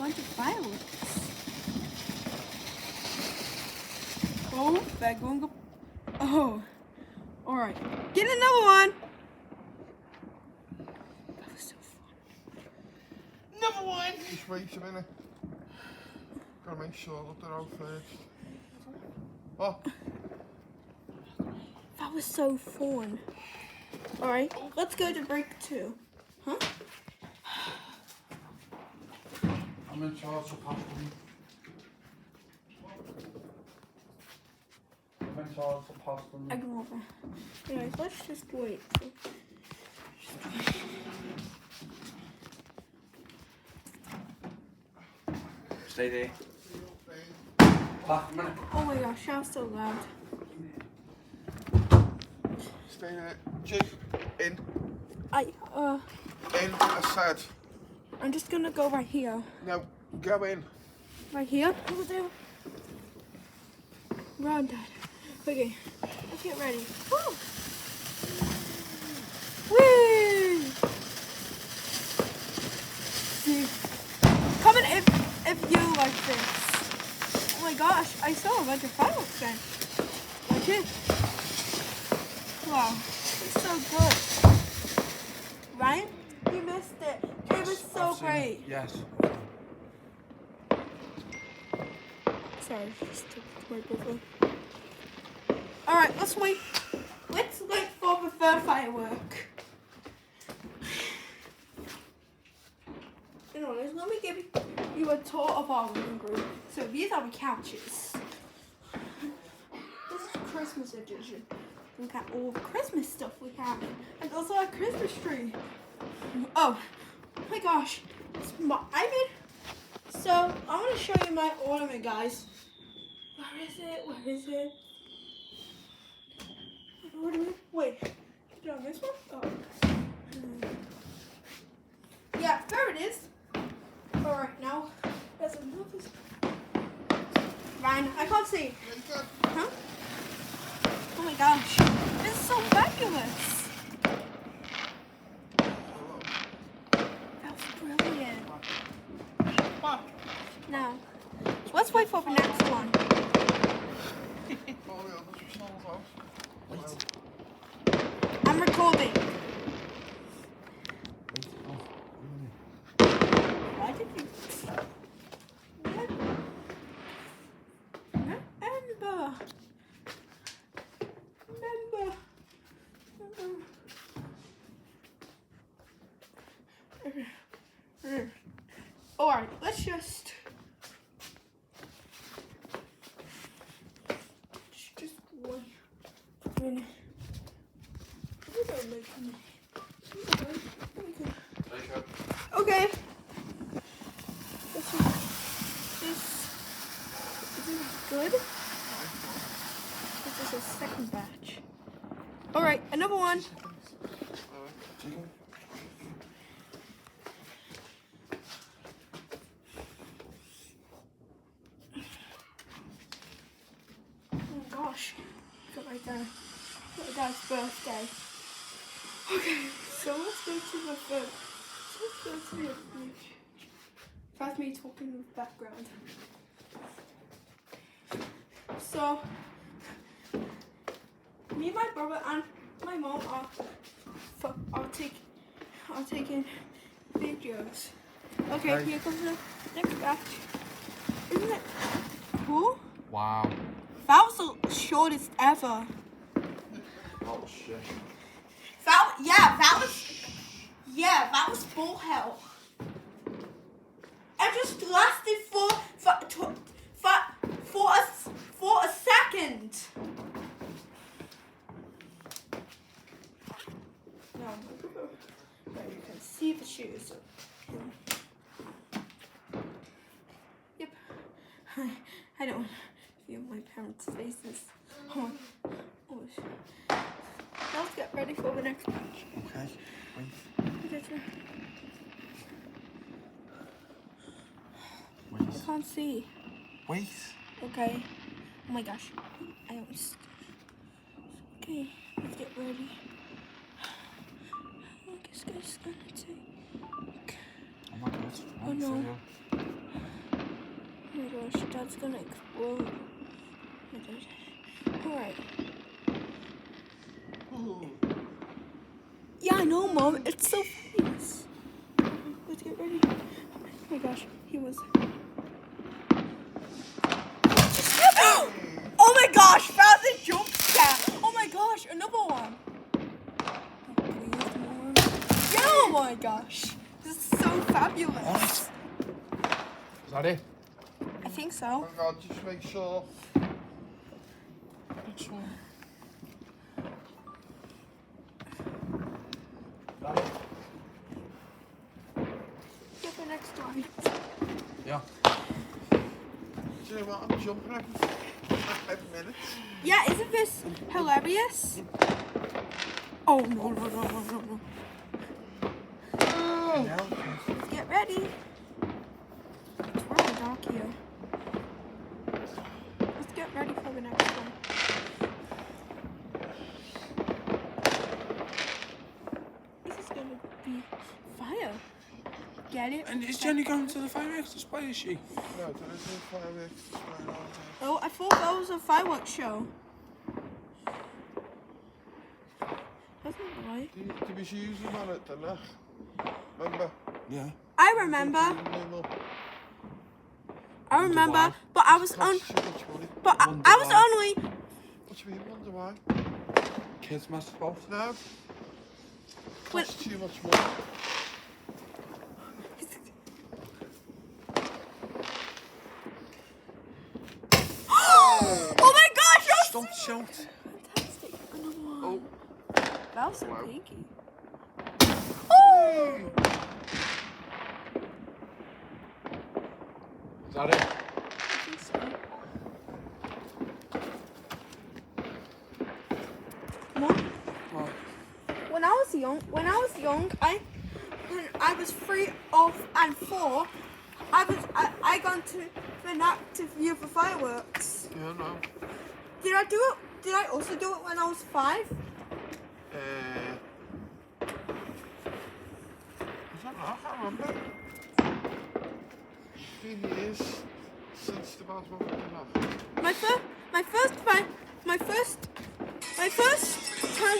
bunch of fireworks. Oh, they're going up. Oh, all right. Get another one. That was so fun. Another one. Just wait a minute. Gotta make sure that they're out first. Oh. That was so fun. All right, let's go to break 2. Huh? I'm in charge of passing. I'm in charge of passing. I go over. Anyways, let's just wait. Stay there. Back a minute. Oh my gosh, that was so loud. Stay there. Jake, in. In, I said. I'm just gonna go right here. No, go in. Right here? Over there. Run, Dad. Okay, let's get ready. Woo! Whee! See, comment if you like this. Oh my gosh, I saw a bunch of fireworks then. Like it. Wow, it's so good. Ryan, you missed it. It was so great. Yes. Sorry, just took the microphone. Alright, let's wait. Let's wait for the third firework. Anyways, let me give you a tour of our living room. So these are the couches. This is Christmas edition. Look at all the Christmas stuff we have. And also our Christmas tree. Oh my gosh. It's my iPad. So I want to show you my ornament, guys. Where is it? Where is it? Ornament? Wait. Is it on this one? Oh. Yeah, there it is. Alright, now there's another. Ryan, I can't see. Huh? Oh my gosh. This is so fabulous. That's brilliant. Now, let's wait for the next one. I'm recording. Why did you? Remember. All right, let's just wait. Okay. This is good. This is a second batch. All right, another one. Oh gosh, got my dad's birthday. Okay, so let's go to the food. Let's go to the food. That's me talking in the background. So, me and my brother and my mom are taking videos. Okay, Right. here comes the next batch. Isn't it cool? Wow. That was the shortest ever. Oh shit. That was full hell. It just lasted for a second. Now, you can see the shoes. Yep. I don't feel my parents' faces. Oh, let's get ready for the next batch. Okay. Wait. I can't see. Wait. Okay. Oh my gosh. I almost. Okay, let's get ready. I guess it's gonna take. Oh my god. Oh no. my gosh, that's gonna explode. Alright. Yeah, I know, Mom. It's so fast. Let's get ready. Oh my gosh, he was. Oh my gosh, that was a jump scare. Oh my gosh, another one. Oh, please, more. Yeah, oh my gosh. This is so fabulous. Is that it? I think so. Oh my God, just make sure. Which one? Get the next one. Yeah. Do you know what? I'm jumping every minute. Yeah, isn't this hilarious? Oh, no, no, no, no, no, no. Let's get ready. It's really dark here. Let's get ready for the next one. This is gonna be fire. Get it? And is Jenny going to the fireworks display, is she? No, there is no fireworks display around here. Oh, I thought that was a fireworks show. That's not right. Did we use them on it, didn't I? Remember? Yeah. I remember. I remember, why. but I was on. Costs too much money. But Wonder I was why. only. What do you mean, wonder why? Kids must have both. No. Wait. Costs too much money. Oh my gosh! That was Don't shout. fantastic. Another one. Oh. That was so Wow. pinky. Oh! Is that it? I think so. Mom, What? when I was young, when I was 3 and 4, I gone to the night to view the fireworks. Yeah, no. Did I do it? Did I also do it when I was 5? I don't know, I can't remember. It's been years since the bells were going off. My first time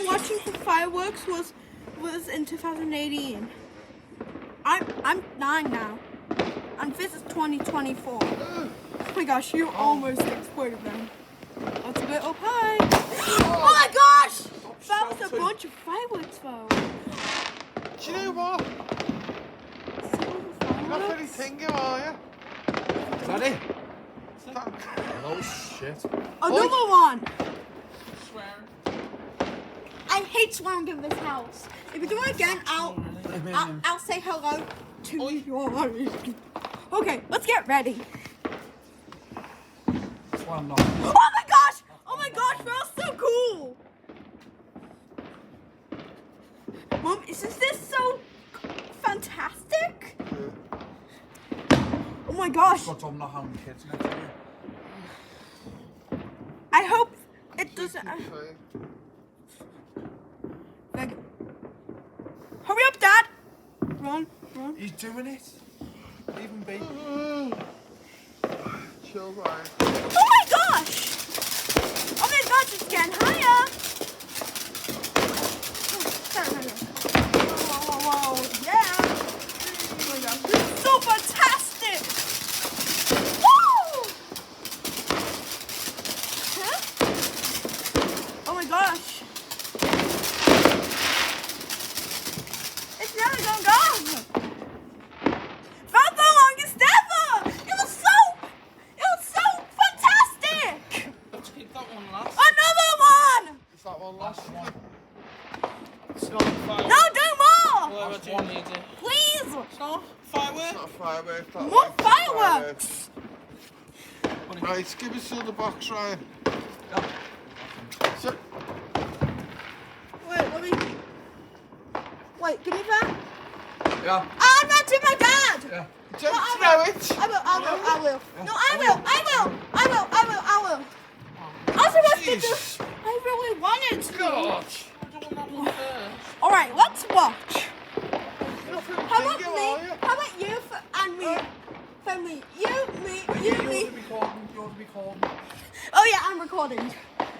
watching the fireworks was in 2018. I'm 9 now, and this is 2024. Oh my gosh, you almost exploded them. That's a bit up high. Oh my gosh! That was a shouting. bunch of fireworks though. Do you know what? You're not very thinking, are you? Is that it? That- Oh shit. Another one. I hate swearing in this house. If you do it again, I'll say hello to you. Okay, let's get ready. That's why I'm not. Oh my gosh! Oh my gosh, that was so cool! Mom, isn't this so fantastic? Oh my gosh, But I'm not having kids next year. I hope it doesn't. Fine. Like, hurry up, Dad! Run, run. He's doing it. Even baby. Chill, Ryan. Oh my gosh! Oh my gosh, it's getting higher! Whoa, whoa, whoa, yeah! Oh my gosh, this is so fantastic! Woo! Huh? Oh my gosh! It's never gonna go! That's the longest ever! It was so fantastic! Let's keep that one last. Another one! Is that one last? It's not a firework. No, do more! Well, I do need it. Please! It's not a It's firework. not a firework. That More one. fireworks! Right, give us the other box, Ryan. So, Wait, let me. Wait, give me that. Yeah. I'm not to my dad! Yeah. don't I throw will. it. I will. No, I will. I was supposed to Jeez. do. I really wanted to. God. I don't want that one first. Alright, let's watch. You're not very How about thinking, me? are you? How about you and me family. You, me. You ought to be recording. You ought to be recording. Oh yeah, I'm recording.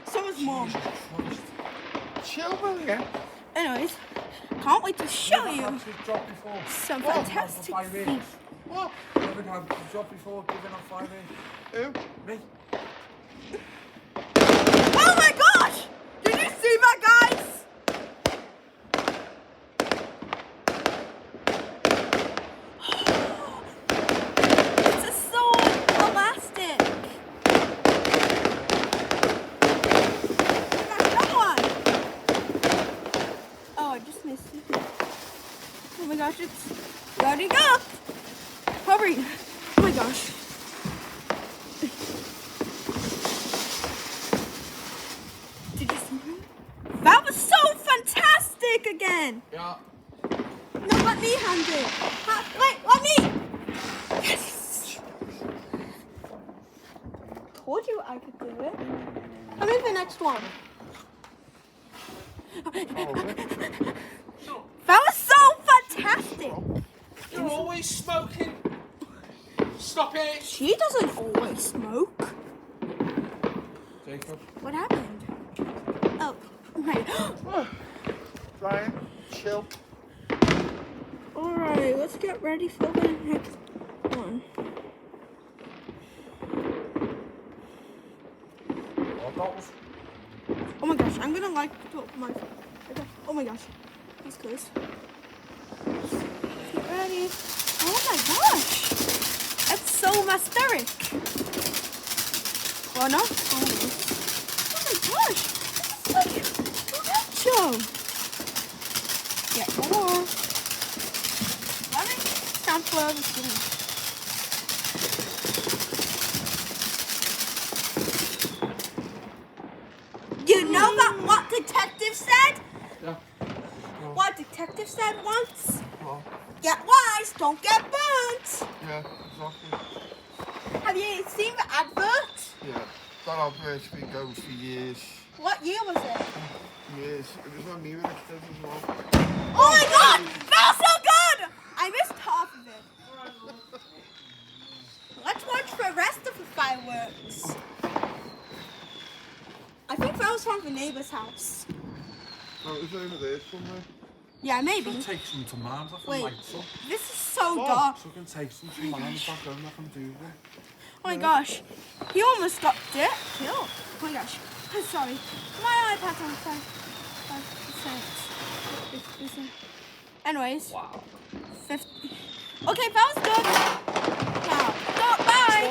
So is Mom. Jesus Christ. Chill, will you? Anyways, can't wait to show Never you had this job before. some What? fantastic Not for 5 years. things. What? Never had this job before. Giving up 5 years. Who? Me. Oh my gosh! Did you see that, guys? This is so elastic. Come on. Oh, I just missed it. Oh my gosh, it's loading up. Hurry. Oh my gosh. Did you see that? That was so fantastic again. Yeah. No, let me handle it. Wait, let me. Yes. Told you I could do it. Let me the next one. That was so fantastic. You're always smoking. Stop it. She doesn't always smoke. Jacob. What happened? Oh, right. Ryan, chill. Alright, let's get ready for the next one. Oh, that was. Oh my gosh, I'm gonna like to my. Oh my gosh, that's close. Get ready. Oh my gosh, that's so masteric. Oh no? Oh my gosh, this is like nacho. Get more. Let me sample the thing. You know that what detective said? Yeah. What detective said once? Well, Get wise, don't get burnt. yeah, exactly. Have you seen the advert? Yeah, that advert's been going for years. What year was it? Years. It was on me when it did as well. Oh my god! That was so good! I missed half of it. Let's watch the rest of the fireworks. I think that was from the neighbor's house. No, it was over there somewhere. Yeah, maybe. Should take some to Mars off the Wait, lights up. this is so Oh. dark. So I can take some to Mars back home. I can do that. Oh my gosh. He almost got killed. Oh my gosh. I'm sorry. My iPad's on 5%. Anyways. Wow. 50. Okay, that was good.